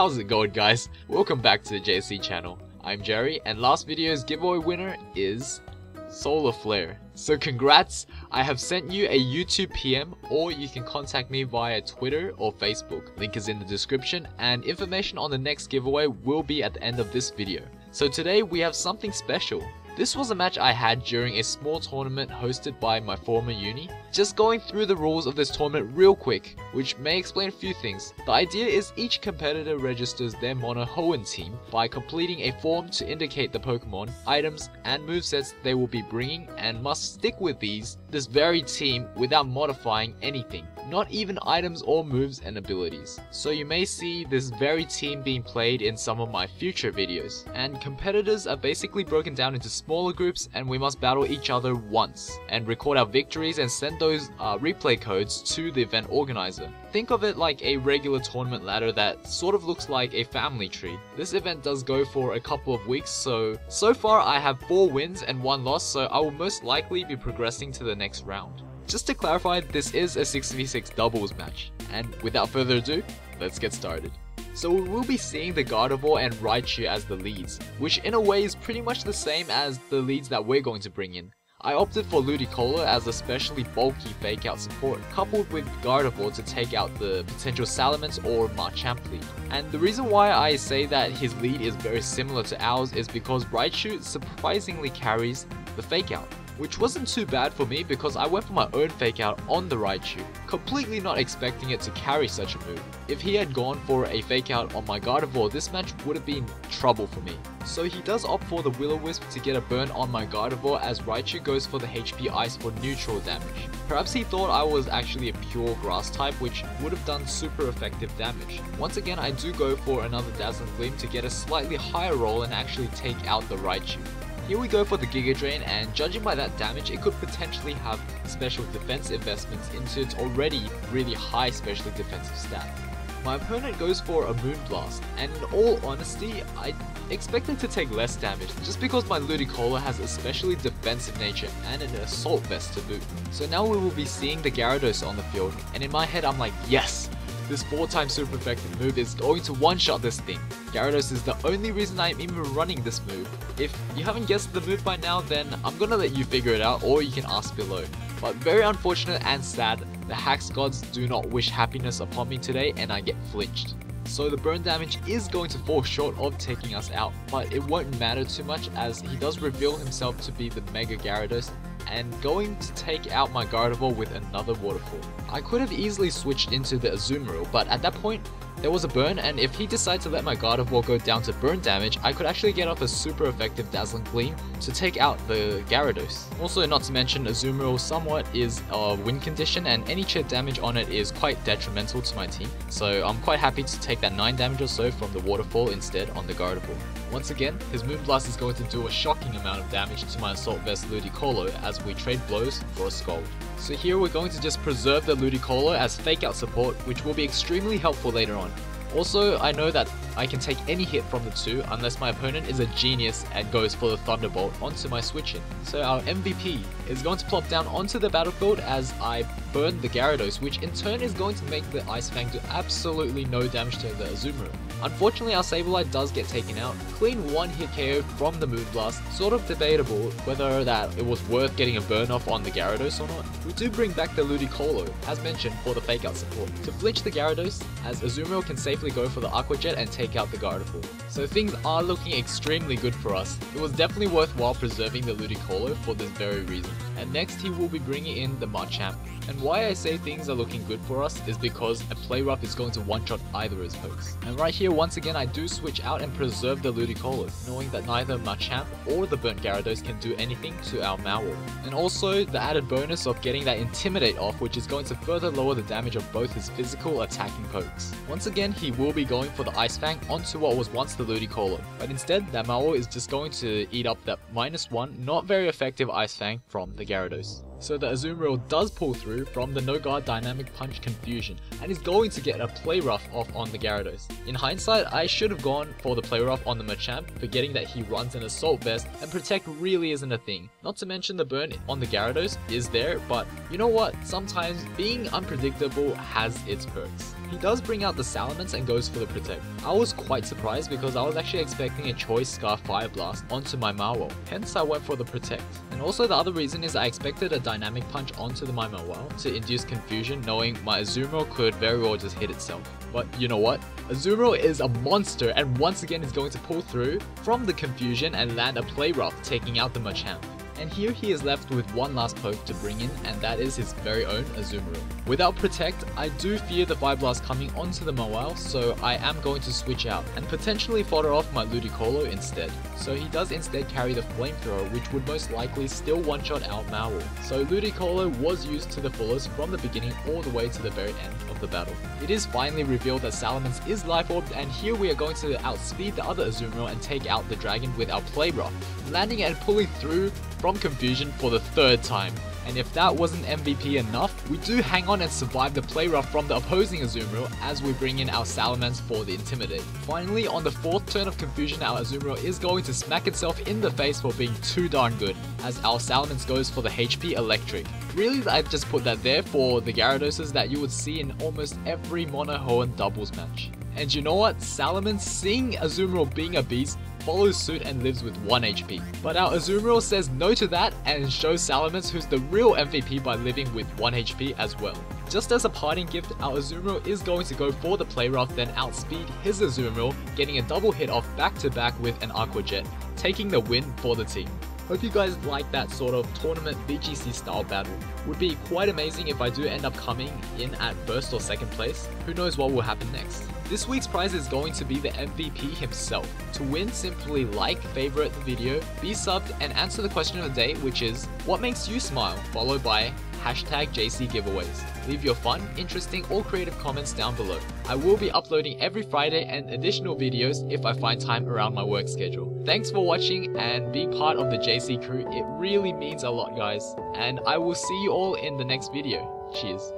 How's it going, guys? Welcome back to the JC channel. I'm Jerry, and last video's giveaway winner is Solar Flare. So congrats, I have sent you a YouTube PM, or you can contact me via Twitter or Facebook. Link is in the description, and information on the next giveaway will be at the end of this video. So today we have something special. This was a match I had during a small tournament hosted by my former uni. Just going through the rules of this tournament real quick, which may explain a few things. The idea is each competitor registers their mono Hoenn team by completing a form to indicate the Pokemon, items, and movesets they will be bringing, and must stick with this very team without modifying anything, not even items or moves and abilities. So you may see this very team being played in some of my future videos. And competitors are basically broken down into smaller groups, and we must battle each other once and record our victories and send those replay codes to the event organizer. Think of it like a regular tournament ladder that sort of looks like a family tree. This event does go for a couple of weeks, so far I have 4 wins and 1 loss, so I will most likely be progressing to the next round. Just to clarify, this is a 6v6 doubles match, and without further ado, let's get started. So we will be seeing the Gardevoir and Raichu as the leads, which in a way is pretty much the same as the leads that we're going to bring in. I opted for Ludicolo as a specially bulky fake out support, coupled with Gardevoir to take out the potential Salamence or Machamp lead. And the reason why I say that his lead is very similar to ours is because Raichu surprisingly carries the fake out, which wasn't too bad for me because I went for my own fake out on the Raichu, completely not expecting it to carry such a move. If he had gone for a fake out on my Gardevoir, this match would have been trouble for me. So he does opt for the Will-O-Wisp to get a burn on my Gardevoir, as Raichu goes for the HP Ice for neutral damage. Perhaps he thought I was actually a pure grass type, which would have done super effective damage. Once again, I do go for another Dazzling Gleam to get a slightly higher roll and actually take out the Raichu. Here we go for the Giga Drain, and judging by that damage, it could potentially have special defense investments into its already really high specially defensive stat. My opponent goes for a Moonblast, and in all honesty, I expected to take less damage just because my Ludicolo has a specially defensive nature and an Assault Vest to boot. So now we will be seeing the Gyarados on the field, and in my head I'm like, yes! This 4-time super effective move is going to one-shot this thing. Gyarados is the only reason I'm even running this move. If you haven't guessed the move by now, then I'm gonna let you figure it out, or you can ask below. But very unfortunate and sad, the Hacks gods do not wish happiness upon me today, and I get flinched. So the burn damage is going to fall short of taking us out, but it won't matter too much as he does reveal himself to be the Mega Gyarados, and going to take out my Gardevoir with another Waterfall. I could have easily switched into the Azumarill, but at that point, there was a burn, and if he decided to let my Gardevoir go down to burn damage, I could actually get off a super effective Dazzling Gleam to take out the Gyarados. Also, not to mention, Azumarill somewhat is a win condition, and any chip damage on it is quite detrimental to my team, so I'm quite happy to take that 9 damage or so from the Waterfall instead on the Gardevoir. Once again, his Moonblast is going to do a shocking amount of damage to my Assault Vest Ludicolo as we trade blows for a Scald. So here we're going to just preserve the Ludicolo as fake out support, which will be extremely helpful later on. Also, I know that I can take any hit from the two unless my opponent is a genius and goes for the Thunderbolt onto my switch-in. So our MVP is going to plop down onto the battlefield as I burn the Gyarados, which in turn is going to make the Ice Fang do absolutely no damage to the Azumarill. Unfortunately, our Sableye does get taken out. Clean 1-hit KO from the Moonblast, sort of debatable whether that it was worth getting a burn off on the Gyarados or not. We do bring back the Ludicolo, as mentioned, for the fake out support, to flinch the Gyarados, as Azumarill can safely go for the Aqua Jet and take out the Gardevoir. So things are looking extremely good for us. It was definitely worthwhile preserving the Ludicolo for this very reason. And next he will be bringing in the Machamp. And why I say things are looking good for us is because a Play Rough is going to one-shot either his pokes. And right here, once again, I do switch out and preserve the Ludicolo, knowing that neither Machamp or the Burnt Gyarados can do anything to our Malwar. And also the added bonus of getting that Intimidate off, which is going to further lower the damage of both his physical attacking pokes. Once again, he will be going for the Ice Fang onto what was once the Ludicolo, but instead that Malwar is just going to eat up that -1 not very effective Ice Fang from the Gyarados. So the Azumarill does pull through from the No Guard Dynamic Punch Confusion and is going to get a Play Rough off on the Gyarados. In hindsight, I should have gone for the Play Rough on the Machamp, forgetting that he runs an Assault Vest and Protect really isn't a thing. Not to mention the burn on the Gyarados is there, but you know what? Sometimes being unpredictable has its perks. He does bring out the Salamence and goes for the Protect. I was quite surprised because I was actually expecting a Choice Scarf Fire Blast onto my Mawile, hence I went for the Protect. And also the other reason is I expected a Dynamic Punch onto the Mawile to induce confusion, knowing my Azumarill could very well just hit itself. But you know what? Azumarill is a monster and once again is going to pull through from the confusion and land a Play Rough, taking out the Machamp. And here he is left with one last poke to bring in, and that is his very own Azumarill. Without Protect, I do fear the Fire Blast coming onto the Mawile, so I am going to switch out and potentially fodder off my Ludicolo instead. So he does instead carry the Flamethrower, which would most likely still one-shot out Mawile. So Ludicolo was used to the fullest from the beginning all the way to the very end of the battle. It is finally revealed that Salamence is Life Orbed, and here we are going to outspeed the other Azumarill and take out the dragon with our Play Rough, landing and pulling through from confusion for the third time. And if that wasn't MVP enough, we do hang on and survive the Play Rough from the opposing Azumarill as we bring in our Salamence for the Intimidate. Finally, on the fourth turn of confusion, our Azumarill is going to smack itself in the face for being too darn good, as our Salamence goes for the HP Electric. Really, I just put that there for the Gyarados that you would see in almost every Mono Hoenn doubles match. And you know what? Salamence, seeing Azumarill being a beast, follows suit and lives with 1 HP. But our Azumarill says no to that and shows Salamence who's the real MVP by living with 1 HP as well. Just as a parting gift, our Azumarill is going to go for the Play Rough, then outspeed his Azumarill, getting a double hit off back to back with an Aqua Jet, taking the win for the team. Hope you guys like that sort of tournament VGC style battle. Would be quite amazing if I do end up coming in at first or second place. Who knows what will happen next. This week's prize is going to be the MVP himself. To win, simply like, favorite the video, be subbed, and answer the question of the day, which is, what makes you smile? Followed by #JC giveaways. Leave your fun, interesting, or creative comments down below. I will be uploading every Friday and additional videos if I find time around my work schedule. Thanks for watching and being part of the JC crew. It really means a lot, guys. And I will see you all in the next video. Cheers.